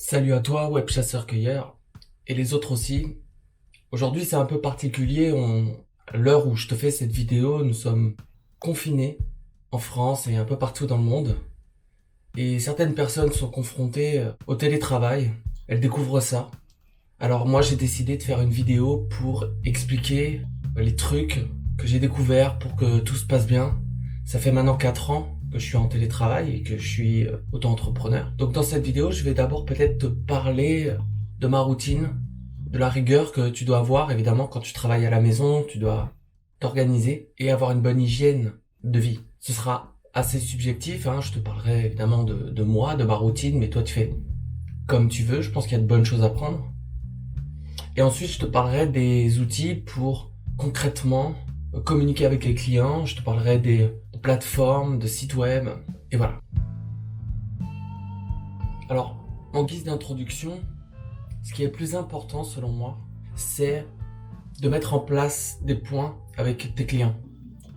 Salut à toi, web chasseur-cueilleur, et les autres aussi. Aujourd'hui, c'est un peu particulier. À l'heure où je te fais cette vidéo, nous sommes confinés en France et un peu partout dans le monde. Et certaines personnes sont confrontées au télétravail. Elles découvrent ça. Alors moi, j'ai décidé de faire une vidéo pour expliquer les trucs que j'ai découverts pour que tout se passe bien. Ça fait maintenant 4 ans que je suis en télétravail et que je suis auto-entrepreneur. Donc dans cette vidéo, je vais d'abord peut-être te parler de ma routine, de la rigueur que tu dois avoir. Évidemment, quand tu travailles à la maison, tu dois t'organiser et avoir une bonne hygiène de vie. Ce sera assez subjectif, hein. Je te parlerai évidemment de moi, de ma routine, mais toi tu fais comme tu veux. Je pense qu'il y a de bonnes choses à prendre. Et ensuite, je te parlerai des outils pour concrètement communiquer avec les clients. Je te parlerai des plateformes, de sites web. Et voilà. Alors, en guise d'introduction, ce qui est le plus important selon moi, c'est de mettre en place des points avec tes clients.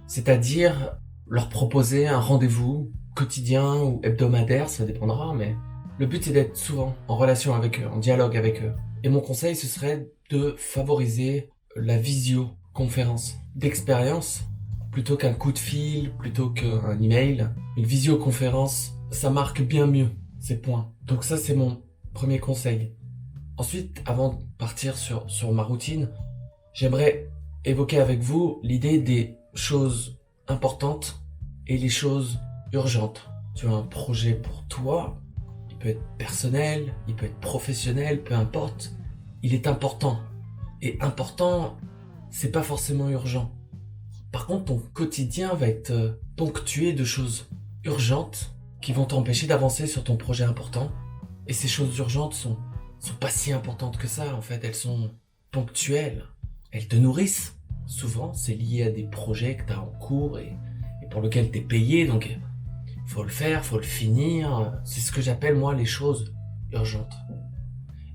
C'est-à-dire leur proposer un rendez-vous quotidien ou hebdomadaire, ça dépendra, mais le but c'est d'être souvent en relation avec eux, en dialogue avec eux. Et mon conseil, ce serait de favoriser la visioconférence d'expérience plutôt qu'un coup de fil, plutôt qu'un email. Une visioconférence, ça marque bien mieux ces points. Donc ça, c'est mon premier conseil. Ensuite, avant de partir sur ma routine, j'aimerais évoquer avec vous l'idée des choses importantes et les choses urgentes. Tu as un projet pour toi, il peut être personnel, il peut être professionnel, peu importe. Il est important. Et important, c'est pas forcément urgent. Par contre, ton quotidien va être ponctué de choses urgentes qui vont t'empêcher d'avancer sur ton projet important. Et ces choses urgentes sont pas si importantes que ça, en fait. Elles sont ponctuelles. Elles te nourrissent. Souvent, c'est lié à des projets que tu as en cours et pour lesquels tu es payé. Donc, il faut le faire, il faut le finir. C'est ce que j'appelle, moi, les choses urgentes.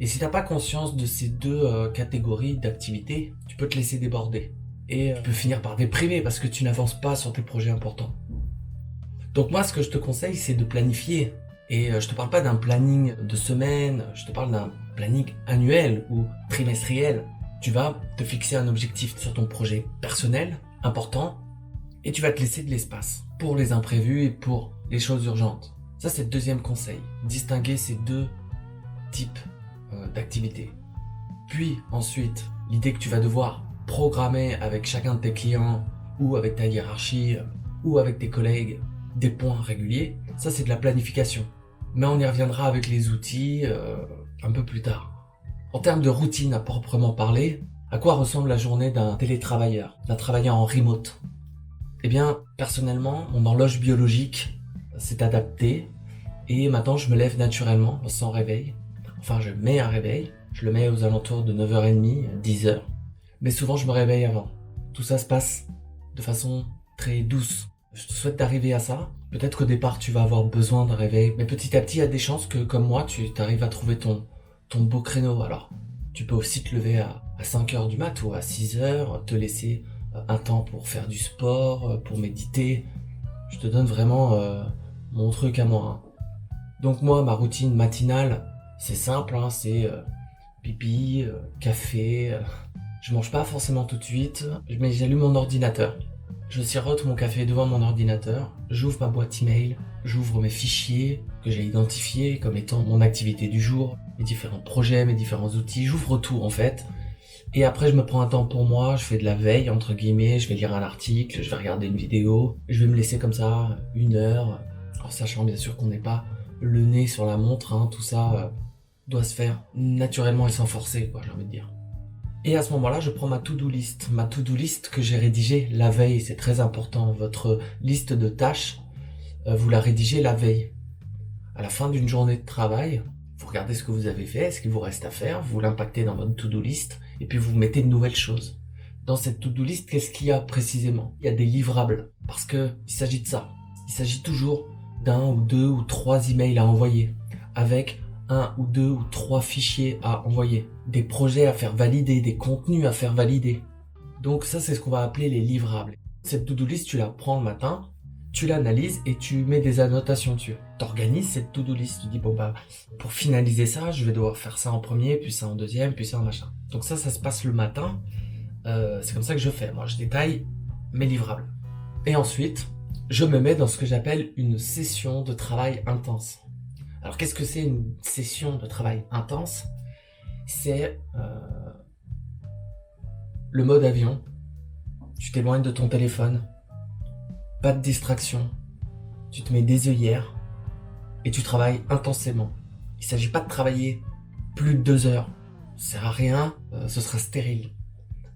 Et si tu n'as pas conscience de ces deux catégories d'activités, tu peux te laisser déborder. Et tu peux finir par déprimer parce que tu n'avances pas sur tes projets importants. Donc moi, ce que je te conseille, c'est de planifier. Et je te parle pas d'un planning de semaine, je te parle d'un planning annuel ou trimestriel. Tu vas te fixer un objectif sur ton projet personnel, important, et tu vas te laisser de l'espace pour les imprévus et pour les choses urgentes. Ça, c'est le deuxième conseil. Distinguer ces deux types d'activités. Puis ensuite, l'idée que tu vas devoir programmer avec chacun de tes clients ou avec ta hiérarchie ou avec tes collègues des points réguliers, ça c'est de la planification. Mais on y reviendra avec les outils un peu plus tard. En termes de routine à proprement parler, à quoi ressemble la journée d'un télétravailleur, d'un travailleur en remote? Eh bien, personnellement, mon horloge biologique s'est adaptée et maintenant je me lève naturellement, sans réveil. Enfin, je mets un réveil, je le mets aux alentours de 9h30, 10h. Mais souvent, je me réveille avant. Tout ça se passe de façon très douce. Je te souhaite d'arriver à ça. Peut-être qu'au départ, tu vas avoir besoin d'un réveil. Mais petit à petit, il y a des chances que, comme moi, tu arrives à trouver ton beau créneau. Alors, tu peux aussi te lever à 5h du mat ou à 6h, te laisser un temps pour faire du sport, pour méditer. Je te donne vraiment mon truc à moi, hein. Donc moi, ma routine matinale, c'est simple, hein, c'est pipi, café. Je mange pas forcément tout de suite, mais j'allume mon ordinateur. Je sirote mon café devant mon ordinateur, j'ouvre ma boîte email, j'ouvre mes fichiers que j'ai identifiés comme étant mon activité du jour, mes différents projets, mes différents outils, j'ouvre tout en fait. Et après je me prends un temps pour moi, je fais de la veille entre guillemets, je vais lire un article, je vais regarder une vidéo, je vais me laisser comme ça 1 heure, en sachant bien sûr qu'on n'est pas le nez sur la montre, hein, tout ça doit se faire naturellement et sans forcer, quoi, j'ai envie de dire. Et à ce moment-là, je prends ma to-do list. Ma to-do list que j'ai rédigée la veille, c'est très important. Votre liste de tâches, vous la rédigez la veille. À la fin d'une journée de travail, vous regardez ce que vous avez fait, ce qu'il vous reste à faire, vous l'impactez dans votre to-do list, et puis vous mettez de nouvelles choses. Dans cette to-do list, qu'est-ce qu'il y a précisément? Il y a des livrables, parce que il s'agit de ça. Il s'agit toujours d'un ou deux ou trois emails à envoyer, avec un ou deux ou trois fichiers à envoyer, des projets à faire valider, des contenus à faire valider. Donc ça, c'est ce qu'on va appeler les livrables. Cette to-do list, tu la prends le matin, tu l'analyses et tu mets des annotations dessus. t'organises cette to-do list. Tu dis, bon bah, pour finaliser ça, je vais devoir faire ça en premier, puis ça en deuxième, puis ça en machin. Donc ça se passe le matin. C'est comme ça que je fais. Moi, je détaille mes livrables. Et ensuite, je me mets dans ce que j'appelle une session de travail intense. Alors, qu'est-ce que c'est une session de travail intense? C'est le mode avion. Tu t'éloignes de ton téléphone. Pas de distraction. Tu te mets des œillères et tu travailles intensément. Il ne s'agit pas de travailler plus de 2 heures. Ça sert à rien, ce sera stérile.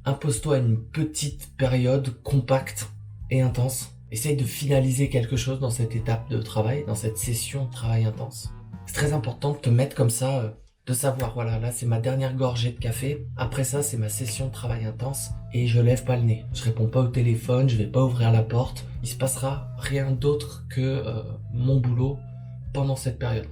Impose-toi une petite période compacte et intense. Essaye de finaliser quelque chose dans cette étape de travail, dans cette session de travail intense. C'est très important de te mettre comme ça, de savoir, voilà, là c'est ma dernière gorgée de café. Après ça, c'est ma session de travail intense et je lève pas le nez. Je réponds pas au téléphone, je vais pas ouvrir la porte. Il se passera rien d'autre que mon boulot pendant cette période.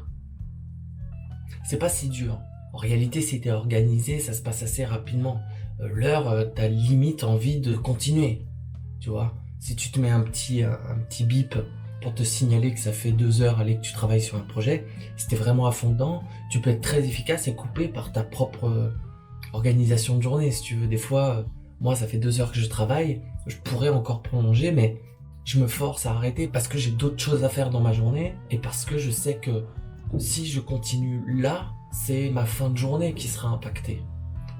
C'est pas si dur. En réalité, si t'es organisé, ça se passe assez rapidement. L'heure, t'as limite envie de continuer. Tu vois, si tu te mets un petit bip pour te signaler que ça fait 2 heures que tu travailles sur un projet, si t'es vraiment à fond dedans, tu peux être très efficace et coupé par ta propre organisation de journée. Si tu veux, des fois, moi, ça fait 2 heures que je travaille, je pourrais encore prolonger, mais je me force à arrêter parce que j'ai d'autres choses à faire dans ma journée et parce que je sais que si je continue là, c'est ma fin de journée qui sera impactée.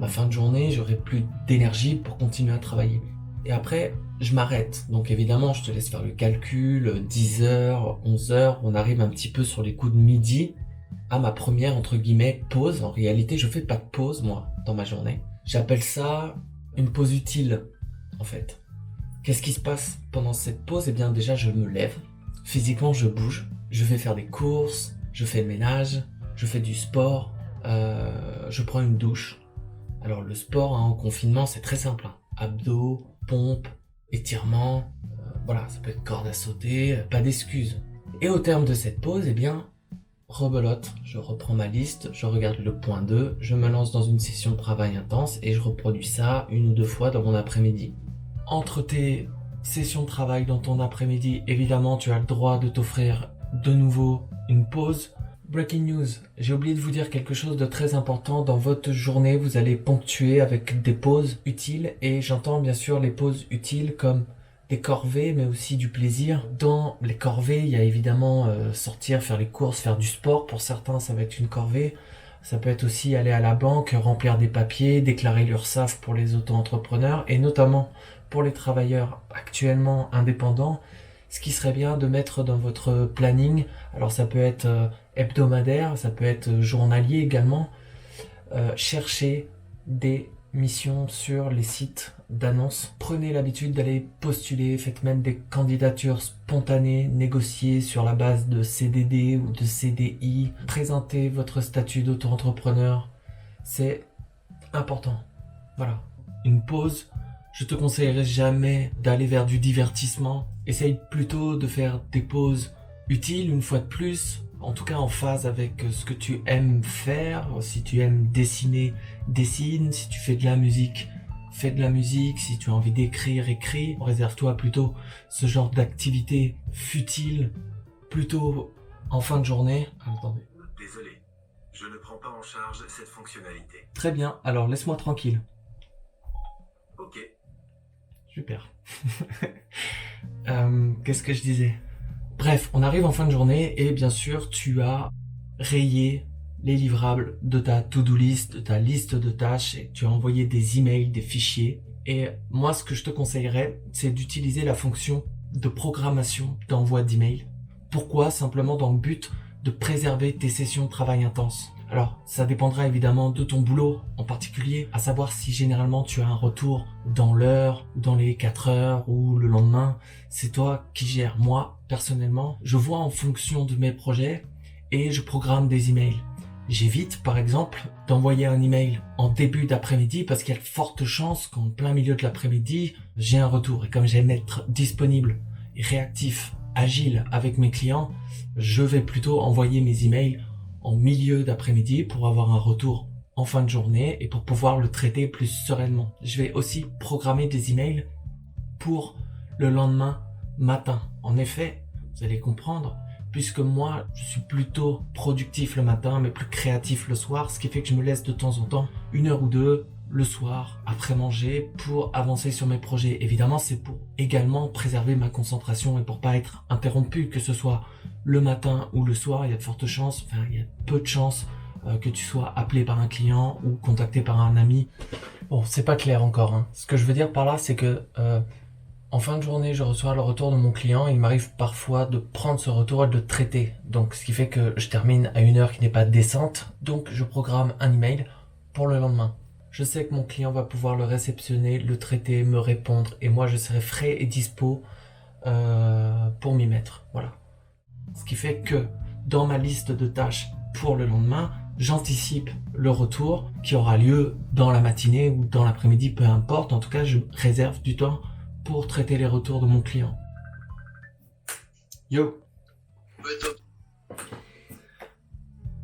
Ma fin de journée, j'aurai plus d'énergie pour continuer à travailler. Et après, je m'arrête. Donc évidemment, je te laisse faire le calcul, 10 heures, 11 heures, on arrive un petit peu sur les coups de midi à ma première, entre guillemets, pause. En réalité, je fais pas de pause, moi, dans ma journée. J'appelle ça une pause utile, en fait. Qu'est-ce qui se passe pendant cette pause? Eh bien, déjà, je me lève. Physiquement, je bouge. Je vais faire des courses, je fais le ménage, je fais du sport, je prends une douche. Alors, le sport, en confinement, c'est très simple. Abdos, pompes, étirements, voilà, ça peut être corde à sauter, pas d'excuses. Et au terme de cette pause, eh bien, rebelote, je reprends ma liste, je regarde le point 2, je me lance dans une session de travail intense et je reproduis ça 1 ou 2 fois dans mon après-midi. Entre tes sessions de travail dans ton après-midi, évidemment, tu as le droit de t'offrir de nouveau une pause. Breaking news, j'ai oublié de vous dire quelque chose de très important. Dans votre journée, vous allez ponctuer avec des pauses utiles et j'entends bien sûr les pauses utiles comme des corvées mais aussi du plaisir. Dans les corvées, il y a évidemment sortir, faire les courses, faire du sport. Pour certains, ça va être une corvée. Ça peut être aussi aller à la banque, remplir des papiers, déclarer l'URSSAF pour les auto-entrepreneurs et notamment pour les travailleurs actuellement indépendants. Ce qui serait bien de mettre dans votre planning, alors ça peut être hebdomadaire, ça peut être journalier également, chercher des missions sur les sites d'annonces. Prenez l'habitude d'aller postuler, faites même des candidatures spontanées, négociées sur la base de CDD ou de CDI. Présentez votre statut d'auto-entrepreneur, c'est important. Voilà, une pause. Je te conseillerais jamais d'aller vers du divertissement. Essaye plutôt de faire des pauses utiles une fois de plus, en tout cas en phase avec ce que tu aimes faire. Si tu aimes dessiner, dessine. Si tu fais de la musique, fais de la musique. Si tu as envie d'écrire, écris. Réserve-toi plutôt ce genre d'activité futile, plutôt en fin de journée. Attendez. Désolé, je ne prends pas en charge cette fonctionnalité. Très bien, alors laisse-moi tranquille. Ok. Super. Qu'est-ce que je disais? Bref, on arrive en fin de journée et bien sûr, tu as rayé les livrables de ta to-do list, de ta liste de tâches et tu as envoyé des emails, des fichiers. Et moi, ce que je te conseillerais, c'est d'utiliser la fonction de programmation d'envoi d'emails. Pourquoi? Simplement dans le but de préserver tes sessions de travail intenses. Alors, ça dépendra évidemment de ton boulot en particulier, à savoir si généralement tu as un retour dans l'heure, dans les 4 heures ou le lendemain. C'est toi qui gères. Moi, personnellement, je vois en fonction de mes projets et je programme des emails. J'évite, par exemple, d'envoyer un email en début d'après-midi parce qu'il y a de fortes chances qu'en plein milieu de l'après-midi, j'ai un retour. Et comme j'aime être disponible, réactif, agile avec mes clients, je vais plutôt envoyer mes emails en milieu d'après-midi pour avoir un retour en fin de journée et pour pouvoir le traiter plus sereinement. Je vais aussi programmer des emails pour le lendemain matin. En effet, vous allez comprendre puisque moi, je suis plutôt productif le matin, mais plus créatif le soir, ce qui fait que je me laisse de temps en temps 1 heure ou 2 le soir, après manger, pour avancer sur mes projets. Évidemment, c'est pour également préserver ma concentration et pour pas être interrompu, que ce soit le matin ou le soir. Il y a de fortes chances, il y a peu de chances que tu sois appelé par un client ou contacté par un ami. Bon, c'est pas clair encore, hein. Ce que je veux dire par là, c'est que en fin de journée, je reçois le retour de mon client. Il m'arrive parfois de prendre ce retour et de le traiter. Donc, ce qui fait que je termine à 1 heure qui n'est pas décente. Donc, je programme un email pour le lendemain. Je sais que mon client va pouvoir le réceptionner, le traiter, me répondre. Et moi, je serai frais et dispo pour m'y mettre. Voilà. Ce qui fait que dans ma liste de tâches pour le lendemain, j'anticipe le retour qui aura lieu dans la matinée ou dans l'après-midi, peu importe. En tout cas, je réserve du temps pour traiter les retours de mon client. Yo. Ouais, top.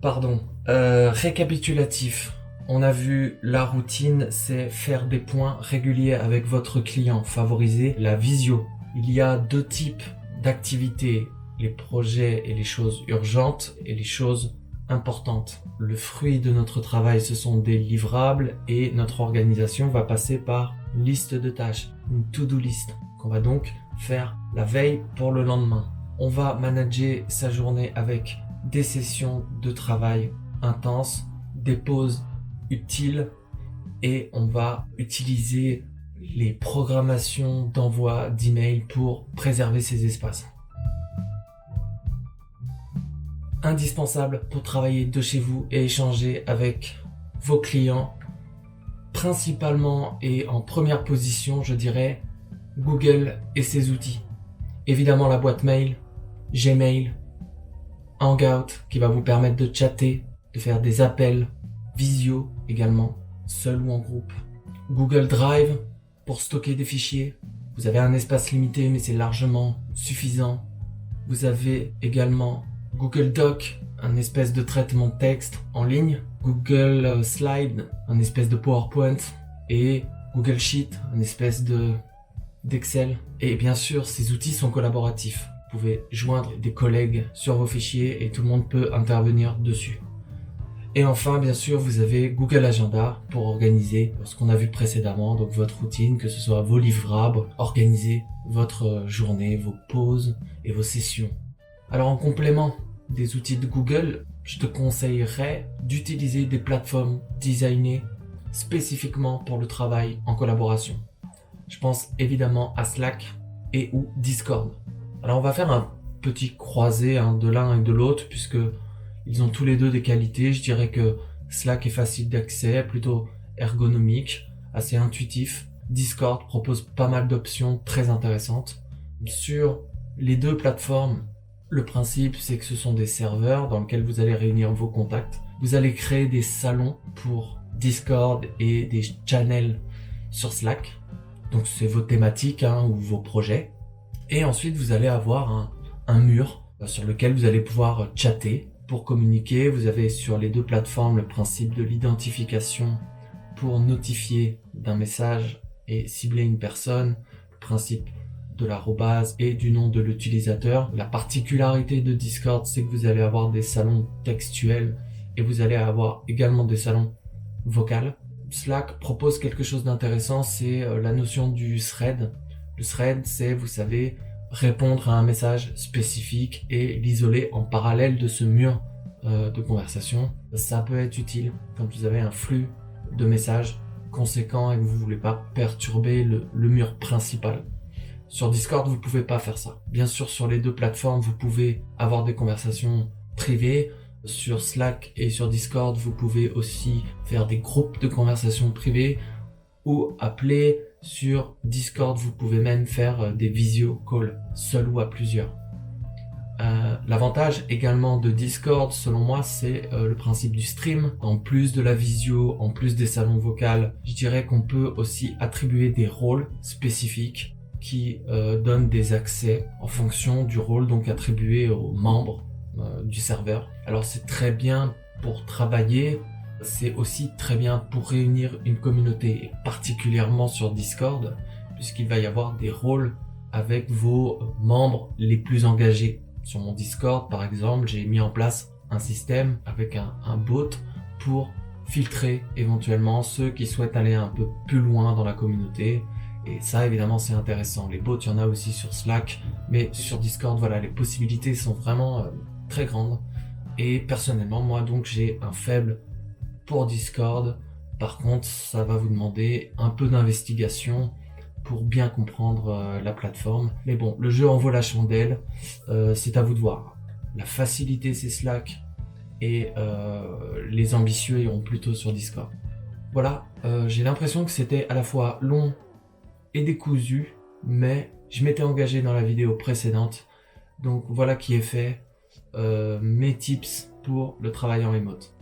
Pardon. Récapitulatif. On a vu la routine, c'est faire des points réguliers avec votre client, favoriser la visio. Il y a 2 types d'activités, les projets et les choses urgentes et les choses importantes. Le fruit de notre travail, ce sont des livrables et notre organisation va passer par une liste de tâches, une to-do list qu'on va donc faire la veille pour le lendemain. On va manager sa journée avec des sessions de travail intenses, des pauses utiles et on va utiliser les programmations d'envoi d'email pour préserver ces espaces. Indispensable pour travailler de chez vous et échanger avec vos clients, principalement et en première position, je dirais Google et ses outils. Évidemment la boîte mail, Gmail, Hangout qui va vous permettre de chatter, de faire des appels, visio également, seul ou en groupe. Google Drive pour stocker des fichiers. Vous avez un espace limité mais c'est largement suffisant. Vous avez également Google Doc, un espèce de traitement de texte en ligne. Google Slide, un espèce de PowerPoint. Et Google Sheet, un espèce d'Excel. Et bien sûr, ces outils sont collaboratifs. Vous pouvez joindre des collègues sur vos fichiers et tout le monde peut intervenir dessus. Et enfin, bien sûr, vous avez Google Agenda pour organiser ce qu'on a vu précédemment, donc votre routine, que ce soit vos livrables, organiser votre journée, vos pauses et vos sessions. Alors en complément des outils de Google, je te conseillerais d'utiliser des plateformes designées spécifiquement pour le travail en collaboration. Je pense évidemment à Slack et ou Discord. Alors on va faire un petit croisé de l'un et de l'autre puisque ils ont tous les deux des qualités. Je dirais que Slack est facile d'accès, plutôt ergonomique, assez intuitif. Discord propose pas mal d'options très intéressantes. Sur les 2 plateformes, le principe c'est que ce sont des serveurs dans lesquels vous allez réunir vos contacts. Vous allez créer des salons pour Discord et des channels sur Slack. Donc c'est vos thématiques ou vos projets. Et ensuite vous allez avoir un mur sur lequel vous allez pouvoir chatter pour communiquer. Vous avez sur les 2 plateformes le principe de l'identification pour notifier d'un message et cibler une personne, le principe de l'arrobase et du nom de l'utilisateur. La particularité de Discord, c'est que vous allez avoir des salons textuels et vous allez avoir également des salons vocaux. Slack propose quelque chose d'intéressant, c'est la notion du thread. Le thread, c'est, vous savez, répondre à un message spécifique et l'isoler en parallèle de ce mur de conversation. Ça peut être utile quand vous avez un flux de messages conséquent et que vous ne voulez pas perturber le mur principal. Sur Discord, vous ne pouvez pas faire ça. Bien sûr, sur les 2 plateformes, vous pouvez avoir des conversations privées. Sur Slack et sur Discord, vous pouvez aussi faire des groupes de conversations privées ou appeler. Sur Discord, vous pouvez même faire des visio calls, seul ou à plusieurs. L'avantage également de Discord, selon moi, c'est le principe du stream. En plus de la visio, en plus des salons vocaux, je dirais qu'on peut aussi attribuer des rôles spécifiques qui donnent des accès en fonction du rôle donc attribué aux membres du serveur. Alors c'est très bien pour travailler, c'est aussi très bien pour réunir une communauté, et particulièrement sur Discord, puisqu'il va y avoir des rôles avec vos membres les plus engagés Sur mon Discord, par exemple, j'ai mis en place un système avec un bot pour filtrer éventuellement ceux qui souhaitent aller un peu plus loin dans la communauté. Et ça, évidemment, c'est intéressant. Les bots, il y en a aussi sur Slack, mais sur Discord, voilà, les possibilités sont vraiment très grandes. Et personnellement, moi, donc, j'ai un faible pour Discord. Par contre, ça va vous demander un peu d'investigation pour bien comprendre la plateforme. Mais bon, le jeu en vaut la chandelle, c'est à vous de voir. La facilité, c'est Slack, et les ambitieux iront plutôt sur Discord. Voilà, j'ai l'impression que c'était à la fois long et décousu, mais je m'étais engagé dans la vidéo précédente, donc voilà qui est fait, mes tips pour le travail en remote.